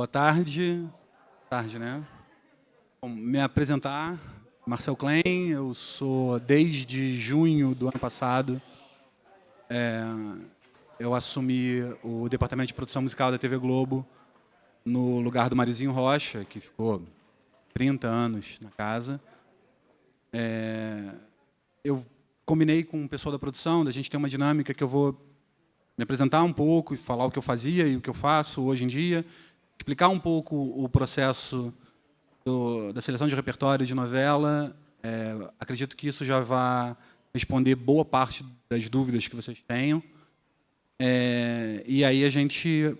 Boa tarde. Tarde, né? Bom, me apresentar, Marcel Klein, eu sou desde junho do ano passado, eu assumi o departamento de produção musical da TV Globo no lugar do Mariozinho Rocha, que ficou 30 anos na casa. Eu combinei com o pessoal da produção, da gente ter uma dinâmica que eu vou me apresentar um pouco e falar o que eu fazia e o que eu faço hoje em dia, explicar um pouco o processo da seleção de repertório de novela. Acredito que isso já vai responder boa parte das dúvidas que vocês tenham. E aí a gente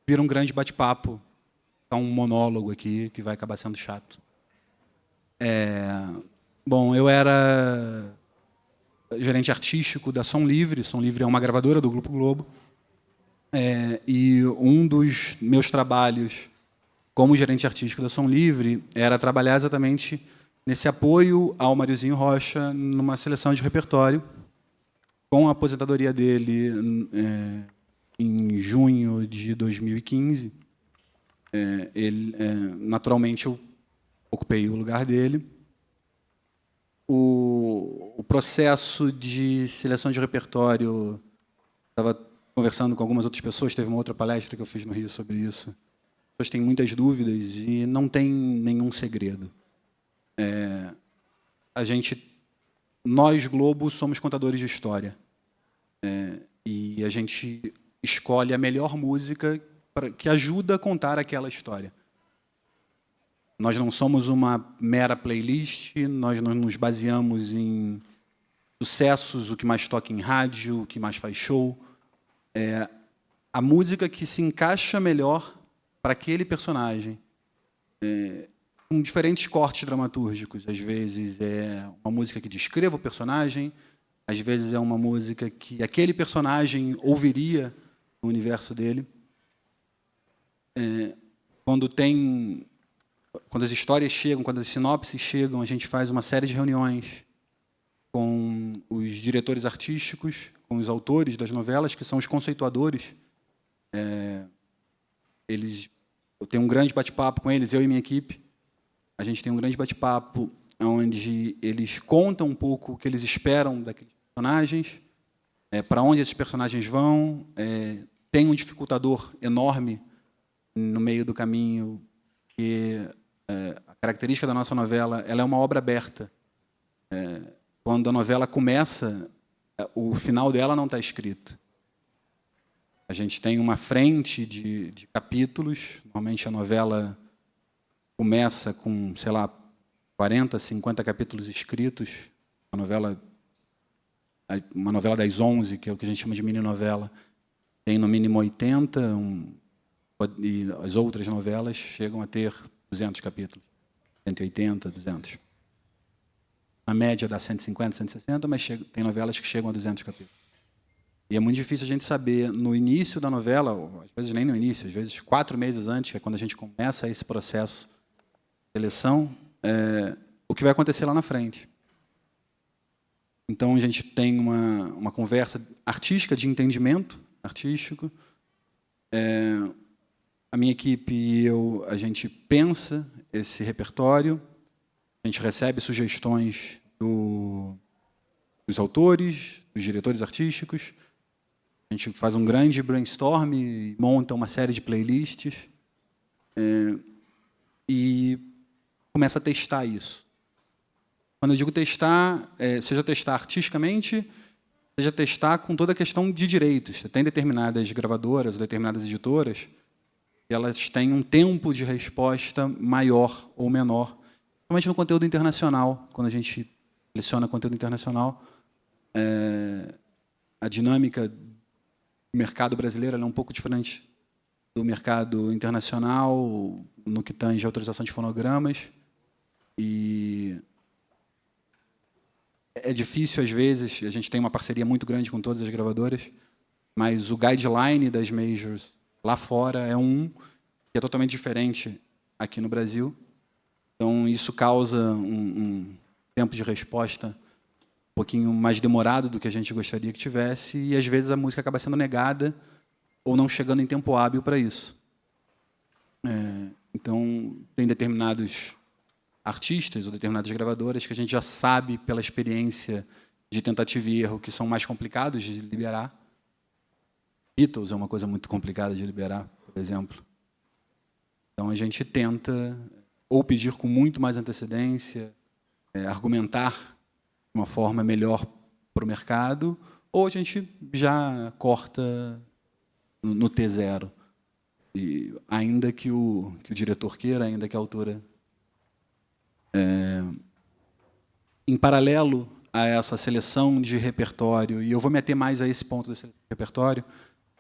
vira um grande bate-papo, um monólogo aqui que vai acabar sendo chato. Bom, eu era gerente artístico da Som Livre. Som Livre é uma gravadora do Grupo Globo. E um dos meus trabalhos como gerente artístico da Som Livre era trabalhar exatamente nesse apoio ao Mariozinho Rocha numa seleção de repertório. Com a aposentadoria dele em junho de 2015, naturalmente eu ocupei o lugar dele. O processo de seleção de repertório, estava conversando com algumas outras pessoas, teve uma outra palestra que eu fiz no Rio sobre isso. As pessoas têm muitas dúvidas e não tem nenhum segredo. Nós, Globo, somos contadores de história. E a gente escolhe a melhor música que ajuda a contar aquela história. Nós não somos uma mera playlist, nós não nos baseamos em sucessos, o que mais toca em rádio, o que mais faz show. A música que se encaixa melhor para aquele personagem. Com diferentes cortes dramatúrgicos. Às vezes é uma música que descreva o personagem, às vezes é uma música que aquele personagem ouviria no universo dele. Quando as histórias chegam, quando as sinopses chegam, a gente faz uma série de reuniões com os diretores artísticos, com os autores das novelas, que são os conceituadores. Eu tenho um grande bate-papo com eles, eu e minha equipe. A gente tem um grande bate-papo onde eles contam um pouco o que eles esperam daqueles personagens, para onde esses personagens vão. Tem um dificultador enorme no meio do caminho, que a característica da nossa novela, ela é uma obra aberta. Quando a novela começa, o final dela não está escrito. A gente tem uma frente de capítulos. Normalmente a novela começa com, sei lá, 40, 50 capítulos escritos. Uma novela das 11, que é o que a gente chama de mini-novela, tem no mínimo 80, e as outras novelas chegam a ter 200 capítulos, 180, 200. A média dá 150, 160, mas tem novelas que chegam a 200 capítulos. E é muito difícil a gente saber, no início da novela, ou às vezes nem no início, às vezes 4 meses antes, que é quando a gente começa esse processo de seleção, o que vai acontecer lá na frente. Então, a gente tem uma conversa artística, de entendimento artístico. A minha equipe e eu, a gente pensa esse repertório, a gente recebe sugestões dos autores, dos diretores artísticos, a gente faz um grande brainstorm e monta uma série de playlists e começa a testar isso. Quando eu digo testar, seja testar artisticamente, seja testar com toda a questão de direitos. Tem determinadas gravadoras, determinadas editoras, e elas têm um tempo de resposta maior ou menor, principalmente no conteúdo internacional. Quando a gente seleciona conteúdo internacional, a dinâmica do mercado brasileiro é um pouco diferente do mercado internacional, no que tange a autorização de fonogramas. E é difícil, às vezes, a gente tem uma parceria muito grande com todas as gravadoras, mas o guideline das majors lá fora que é totalmente diferente aqui no Brasil. Então, isso causa um tempo de resposta um pouquinho mais demorado do que a gente gostaria que tivesse, e, às vezes, a música acaba sendo negada ou não chegando em tempo hábil para isso. Então, tem determinados artistas ou determinadas gravadoras que a gente já sabe, pela experiência de tentativa e erro, que são mais complicados de liberar. Beatles é uma coisa muito complicada de liberar, por exemplo. Então, a gente tenta ou pedir com muito mais antecedência, argumentar de uma forma melhor para o mercado, ou a gente já corta no T0. E ainda que o diretor queira, ainda que a autora... Em paralelo a essa seleção de repertório, e eu vou me ater mais a esse ponto da seleção de repertório,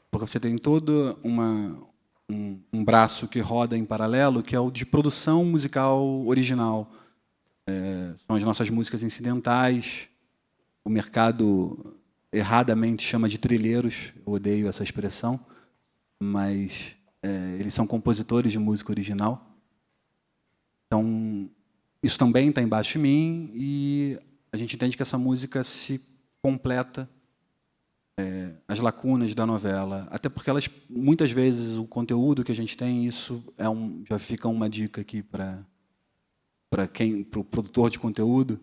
porque você tem todo um braço que roda em paralelo, que é o de produção musical original. São as nossas músicas incidentais. O mercado erradamente chama de trilheiros, eu odeio essa expressão, mas eles são compositores de música original. Então, isso também está embaixo de mim, e a gente entende que essa música se completa as lacunas da novela, até porque elas, muitas vezes, o conteúdo que a gente tem, isso já fica uma dica aqui para o produtor de conteúdo.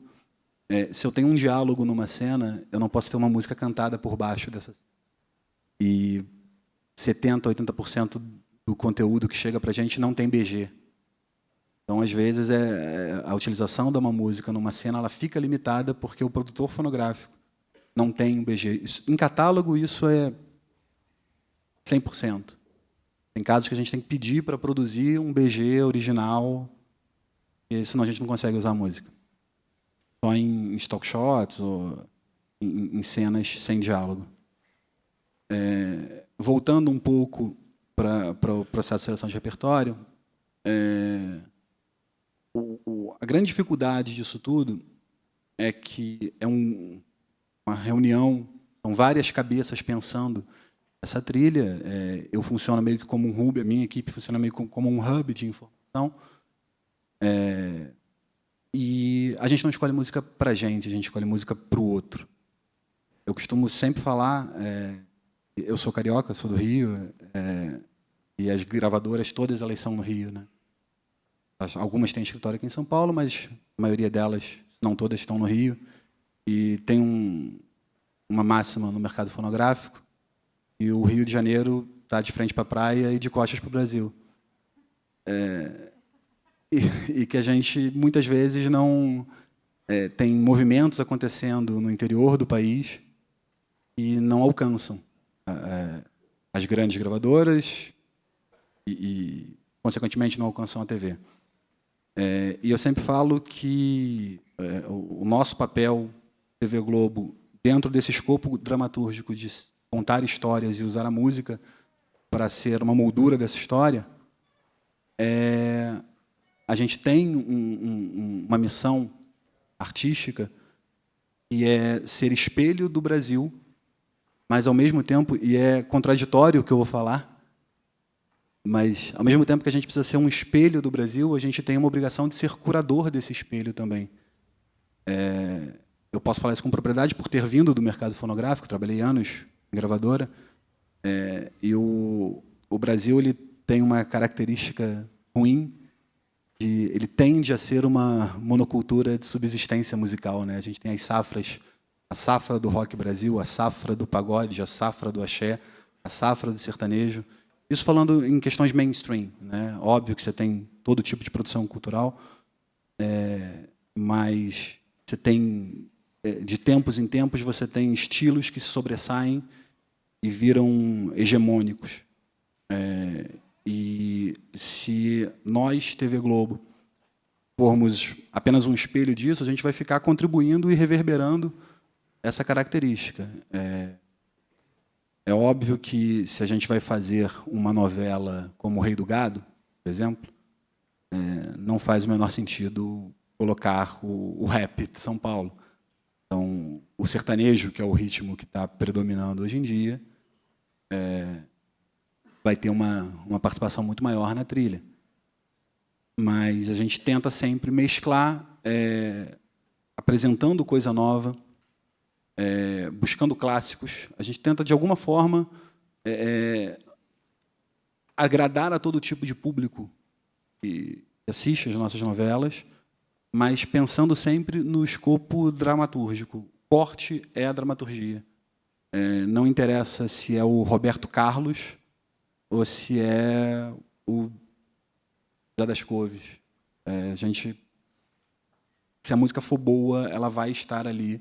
Se eu tenho um diálogo numa cena, eu não posso ter uma música cantada por baixo dessa. E 70%, 80% do conteúdo que chega para a gente não tem BG. Então, às vezes, a utilização de uma música numa cena ela fica limitada porque o produtor fonográfico não tem um BG. Em catálogo, isso é 100%. Tem casos que a gente tem que pedir para produzir um BG original, e senão a gente não consegue usar a música. Só em stock shots ou em cenas sem diálogo. Voltando um pouco para o processo de seleção de repertório, a grande dificuldade disso tudo é que é uma reunião, são várias cabeças pensando essa trilha. Eu funciono meio que como um hub, a minha equipe funciona meio como um hub de informação. E a gente não escolhe música para a gente escolhe música para o outro. Eu costumo sempre falar, eu sou carioca, sou do Rio, e as gravadoras, todas elas são no Rio, né? Algumas têm escritório aqui em São Paulo, mas a maioria delas, se não todas, estão no Rio. E tem uma máxima no mercado fonográfico, e o Rio de Janeiro está de frente para a praia e de costas para o Brasil. E que a gente, muitas vezes, não tem movimentos acontecendo no interior do país e não alcançam as grandes gravadoras e, consequentemente, não alcançam a TV. E eu sempre falo que o nosso papel, TV Globo, dentro desse escopo dramatúrgico de contar histórias e usar a música para ser uma moldura dessa história, a gente tem uma missão artística que é ser espelho do Brasil, mas, ao mesmo tempo, e é contraditório o que eu vou falar, mas, ao mesmo tempo que a gente precisa ser um espelho do Brasil, a gente tem uma obrigação de ser curador desse espelho também. Eu posso falar isso com propriedade por ter vindo do mercado fonográfico, trabalhei anos em gravadora, e o Brasil ele tem uma característica ruim, ele tende a ser uma monocultura de subsistência musical, né? A gente tem as safras, a safra do rock Brasil, a safra do pagode, a safra do axé, a safra do sertanejo. Isso falando em questões mainstream, né? Óbvio que você tem todo tipo de produção cultural, mas você tem, de tempos em tempos, você tem estilos que se sobressaem e viram hegemônicos. E se nós, TV Globo, formos apenas um espelho disso, a gente vai ficar contribuindo e reverberando essa característica. É óbvio que, se a gente vai fazer uma novela como O Rei do Gado, por exemplo, não faz o menor sentido colocar o rap de São Paulo. Então, o sertanejo, que é o ritmo que está predominando hoje em dia, vai ter uma participação muito maior na trilha. Mas a gente tenta sempre mesclar, apresentando coisa nova, buscando clássicos. A gente tenta, de alguma forma, agradar a todo tipo de público que assiste as nossas novelas, mas pensando sempre no escopo dramatúrgico. O corte é a dramaturgia. Não interessa se é o Roberto Carlos ou se é o Zé das Couves. Se a música for boa, ela vai estar ali,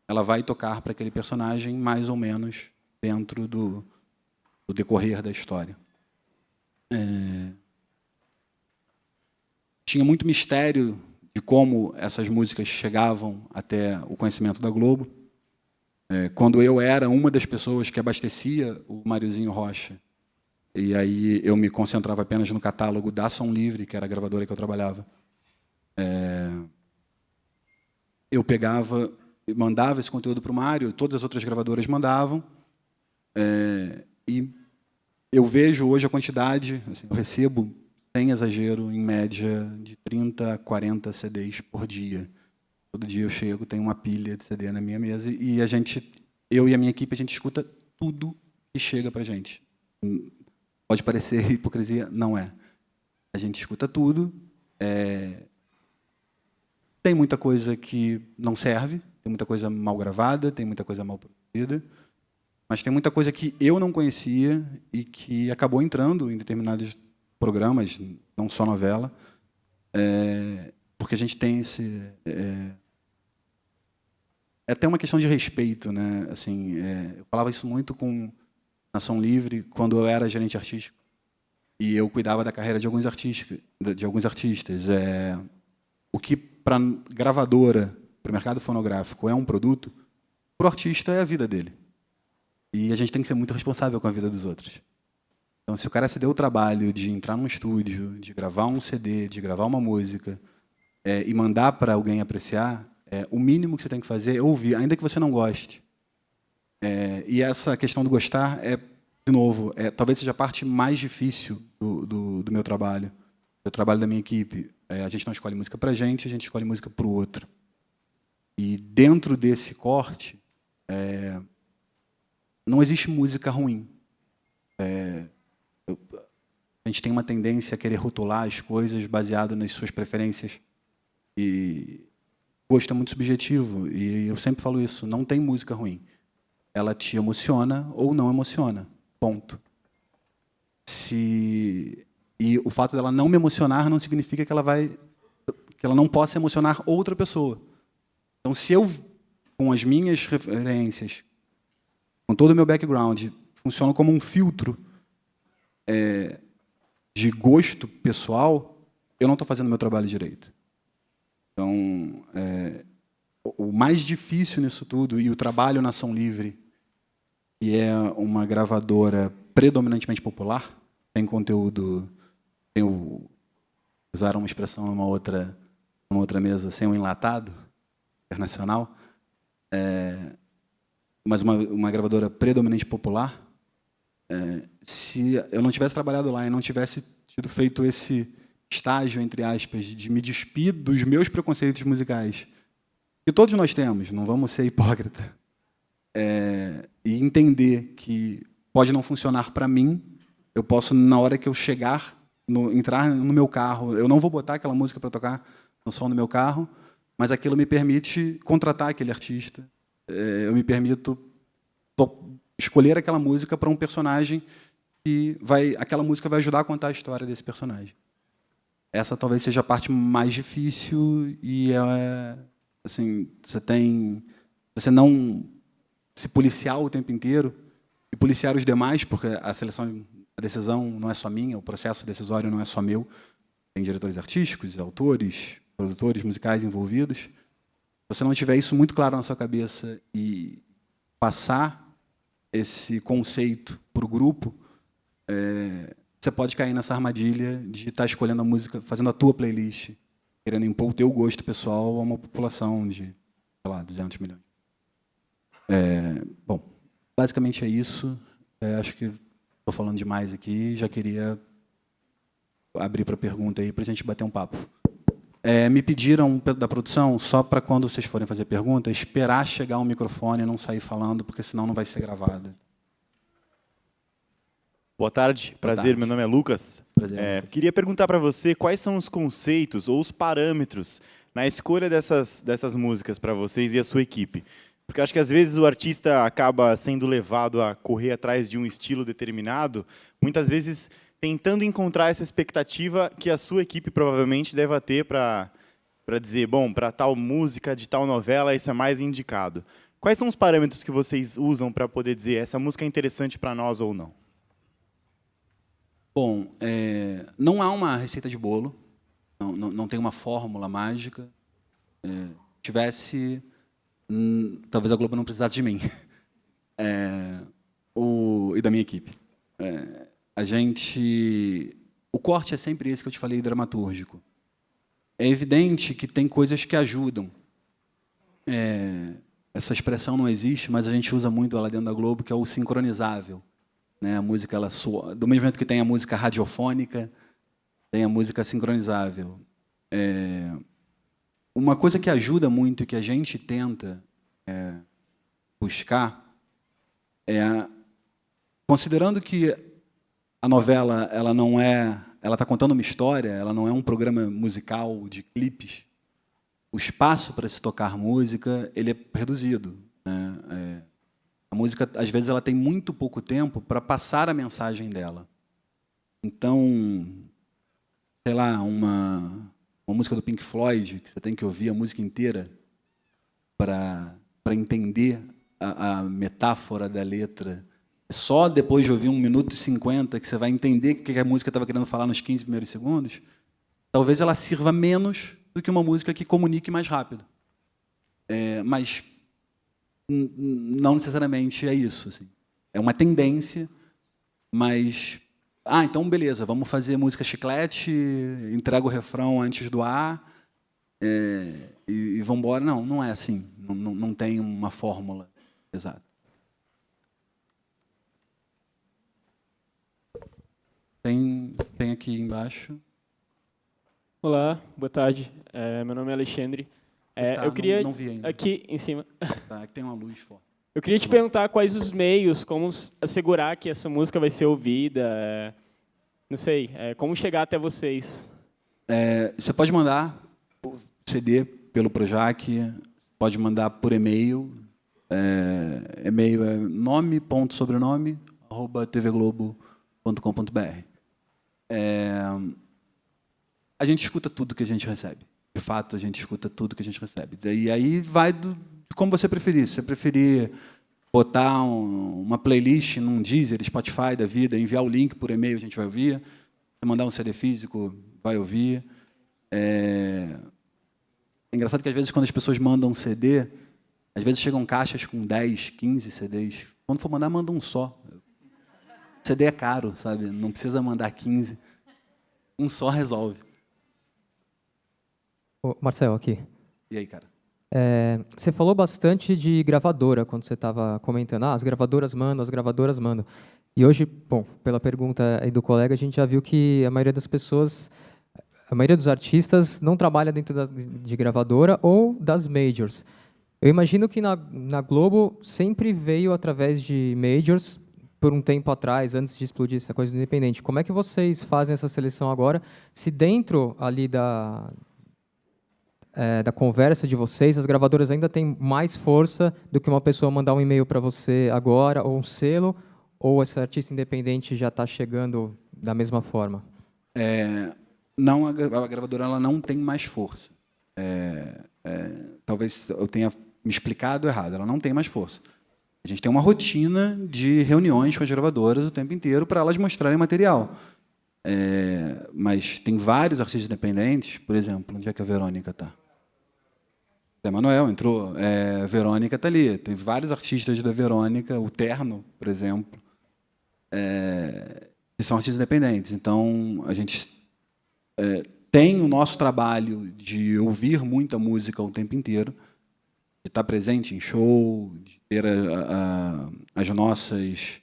ela vai tocar para aquele personagem mais ou menos dentro do decorrer da história. Tinha muito mistério de como essas músicas chegavam até o conhecimento da Globo. Quando eu era uma das pessoas que abastecia o Mariozinho Rocha, e aí eu me concentrava apenas no catálogo da Som Livre, que era a gravadora que eu trabalhava, eu pegava e mandava esse conteúdo para o Mário, todas as outras gravadoras mandavam, e eu vejo hoje a quantidade, assim, eu recebo, sem exagero, em média, de 30 a 40 CDs por dia. Todo dia eu chego, tem uma pilha de CD na minha mesa e eu e a minha equipe, a gente escuta tudo que chega para a gente. Pode parecer hipocrisia, não é. A gente escuta tudo. Tem muita coisa que não serve, tem muita coisa mal gravada, tem muita coisa mal produzida, mas tem muita coisa que eu não conhecia e que acabou entrando em determinados programas, não só novela, porque a gente tem esse... É até uma questão de respeito, né? Assim, eu falava isso muito com Nação Livre quando eu era gerente artístico e eu cuidava da carreira de alguns artistas. O que para gravadora, para o mercado fonográfico é um produto, para o artista é a vida dele. E a gente tem que ser muito responsável com a vida dos outros. Então, se o cara se deu o trabalho de entrar num estúdio, de gravar um CD, de gravar uma música e mandar para alguém apreciar, o mínimo que você tem que fazer é ouvir, ainda que você não goste. E essa questão do gostar de novo, talvez seja a parte mais difícil do meu trabalho, do trabalho da minha equipe. A gente não escolhe música para a gente escolhe música para o outro. E dentro desse corte, não existe música ruim. A gente tem uma tendência a querer rotular as coisas baseado nas suas preferências. E gosto é muito subjetivo, e eu sempre falo isso, não tem música ruim. Ela te emociona ou não emociona, ponto. E o fato dela não me emocionar não significa que ela não possa emocionar outra pessoa. Então, se eu, com as minhas referências, com todo o meu background, funciono como um filtro de gosto pessoal, eu não estou fazendo meu trabalho direito. Então, o mais difícil nisso tudo, e o trabalho na Som Livre, que é uma gravadora predominantemente popular, tem conteúdo, usaram uma expressão numa outra mesa, sem um enlatado internacional, mas uma gravadora predominantemente popular, se eu não tivesse trabalhado lá e não tivesse tido feito esse estágio, entre aspas, de me despir dos meus preconceitos musicais, que todos nós temos, não vamos ser hipócritas, e entender que pode não funcionar para mim, eu posso, na hora que eu chegar, entrar no meu carro, eu não vou botar aquela música para tocar no som do meu carro, mas aquilo me permite contratar aquele artista, eu me permito escolher aquela música para um personagem que aquela música vai ajudar a contar a história desse personagem. Essa talvez seja a parte mais difícil e assim, você não se policiar o tempo inteiro e policiar os demais, porque a decisão não é só minha, o processo decisório não é só meu, tem diretores artísticos, autores, produtores musicais envolvidos. Se você não tiver isso muito claro na sua cabeça e passar esse conceito para o grupo, você pode cair nessa armadilha de estar escolhendo a música, fazendo a tua playlist, querendo impor o teu gosto pessoal a uma população de, sei lá, 200 milhões. Bom, basicamente é isso. Acho que estou falando demais aqui. Já queria abrir para pergunta aí, para a gente bater um papo. Me pediram da produção, só para quando vocês forem fazer pergunta, esperar chegar um microfone e não sair falando, porque senão não vai ser gravado. Boa tarde, prazer, tarde. meu nome é Lucas. Prazer. Queria perguntar para você quais são os conceitos ou os parâmetros na escolha dessas músicas para vocês e a sua equipe. Porque acho que às vezes o artista acaba sendo levado a correr atrás de um estilo determinado, muitas vezes tentando encontrar essa expectativa que a sua equipe provavelmente deva ter para dizer, bom, para tal música de tal novela, isso é mais indicado. Quais são os parâmetros que vocês usam para poder dizer essa música é interessante para nós ou não? Bom, não há uma receita de bolo, não tem uma fórmula mágica. Tivesse, talvez a Globo não precisasse de mim e da minha equipe. O corte é sempre esse que eu te falei, dramatúrgico. É evidente que tem coisas que ajudam. Essa expressão não existe, mas a gente usa muito ela dentro da Globo, que é o sincronizável. Né? A música, ela soa, do mesmo jeito que tem a música radiofônica, tem a música sincronizável. Uma coisa que ajuda muito e que a gente tenta buscar considerando que a novela ela está contando uma história, ela não é um programa musical de clipes. O espaço para se tocar música ele é reduzido. Né? A música, às vezes, ela tem muito pouco tempo para passar a mensagem dela. Então, sei lá, uma música do Pink Floyd, que você tem que ouvir a música inteira para entender a metáfora da letra. Só depois de ouvir 1 minuto e 50 que você vai entender o que a música estava querendo falar nos 15 primeiros segundos, talvez ela sirva menos do que uma música que comunique mais rápido. Mas não necessariamente é isso. Assim. É uma tendência, mas... então beleza, vamos fazer música chiclete, entrega o refrão antes do A, e vamos embora. Não é assim. Não tem uma fórmula exata. Tem aqui embaixo. Olá, boa tarde. Meu nome é Alexandre. Eu queria não vi ainda. Aqui em cima. Tá, que tem uma luz forte. Eu queria te perguntar quais os meios, como assegurar que essa música vai ser ouvida. Não sei, como chegar até vocês. Você pode mandar o CD pelo Projac, pode mandar por e-mail. E-mail é nome.sobrenome@tvglobo.com.br. A gente escuta tudo que a gente recebe. De fato, a gente escuta tudo que a gente recebe. E aí vai de como você preferir. Se você preferir botar uma playlist num Deezer, Spotify da vida, enviar o link por e-mail, a gente vai ouvir. Se mandar um CD físico, vai ouvir. É engraçado que, às vezes, quando as pessoas mandam um CD, às vezes chegam caixas com 10, 15 CDs. Quando for mandar, manda um só. CD é caro, sabe? Não precisa mandar 15. Um só resolve. Ô, Marcel, aqui. E aí, cara? Você falou bastante de gravadora quando você estava comentando. As gravadoras mandam, as gravadoras mandam. E hoje, bom, pela pergunta aí do colega, a gente já viu que a maioria das pessoas, a maioria dos artistas não trabalha dentro de gravadora ou das majors. Eu imagino que na Globo sempre veio através de majors por um tempo atrás, antes de explodir essa coisa do independente. Como é que vocês fazem essa seleção agora? Se dentro ali da conversa de vocês, as gravadoras ainda têm mais força do que uma pessoa mandar um e-mail para você agora, ou um selo, ou esse artista independente já está chegando da mesma forma? Não, a gravadora ela não tem mais força. Talvez eu tenha me explicado errado, ela não tem mais força. A gente tem uma rotina de reuniões com as gravadoras o tempo inteiro para elas mostrarem material. Mas tem vários artistas independentes, por exemplo, onde é que a Verônica está? Zé Manuel entrou, a Verônica está ali. Tem vários artistas da Verônica, o Terno, por exemplo, que são artistas independentes. Então, a gente tem o nosso trabalho de ouvir muita música o tempo inteiro, de estar presente em show, de ter as nossas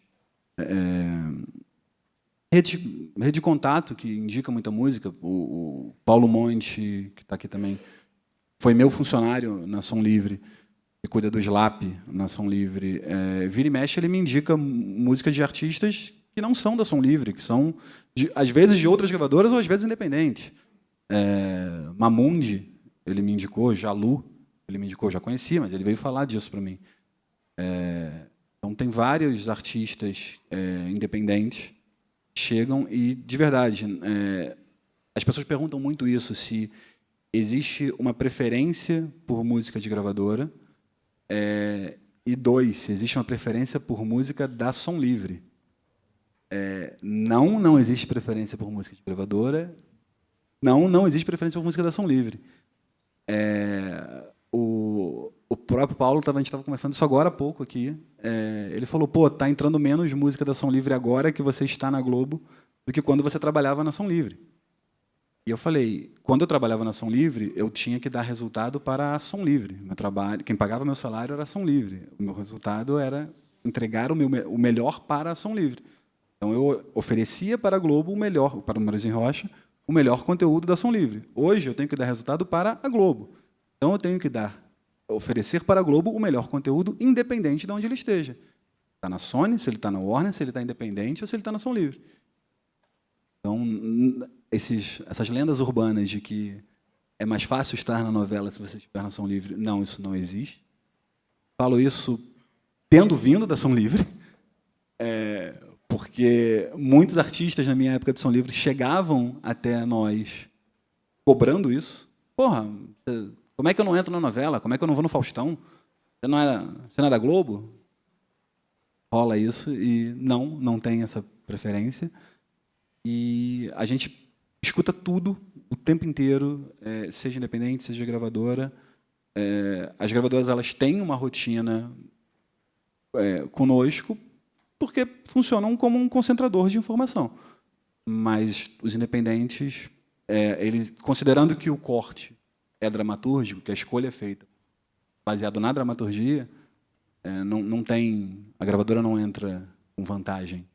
rede de contato que indica muita música. O Paulo Monte, que está aqui também, foi meu funcionário na Som Livre, que cuida do SLAP na Som Livre. Vira e mexe, ele me indica músicas de artistas que não são da Som Livre, que são, às vezes, de outras gravadoras ou às vezes independentes. Mamundi, ele me indicou, Jalu, ele me indicou, eu já conhecia, mas ele veio falar disso para mim. Então, tem vários artistas independentes que chegam e, de verdade, as pessoas perguntam muito isso, se existe uma preferência por música de gravadora, e 2, se existe uma preferência por música da Som Livre. Não existe preferência por música de gravadora, não existe preferência por música da Som Livre. O próprio Paulo, a gente estava conversando isso agora há pouco aqui, ele falou, pô, está entrando menos música da Som Livre agora que você está na Globo do que quando você trabalhava na Som Livre. E eu falei, quando eu trabalhava na Som Livre, eu tinha que dar resultado para a Som Livre. Meu trabalho, quem pagava meu salário era a Som Livre. O meu resultado era entregar o melhor para a Som Livre. Então, eu oferecia para a Globo o melhor, para o Maurício Rocha, o melhor conteúdo da Som Livre. Hoje, eu tenho que dar resultado para a Globo. Então, eu tenho que oferecer para a Globo o melhor conteúdo, independente de onde ele esteja. Está na Sony, se ele está na Warner, se ele está independente ou se ele está na Som Livre. Então, essas lendas urbanas de que é mais fácil estar na novela se você estiver na Som Livre, não, isso não existe. Falo isso tendo vindo da Som Livre, porque muitos artistas na minha época de Som Livre chegavam até nós cobrando isso. Porra, como é que eu não entro na novela? Como é que eu não vou no Faustão? Você não é da Globo? Rola isso e não tem essa preferência. E a gente escuta tudo o tempo inteiro, seja independente, seja gravadora. As gravadoras, elas têm uma rotina conosco porque funcionam como um concentrador de informação. Mas os independentes, eles, considerando que o corte é dramatúrgico, que a escolha é feita baseado na dramaturgia, a gravadora não entra com vantagem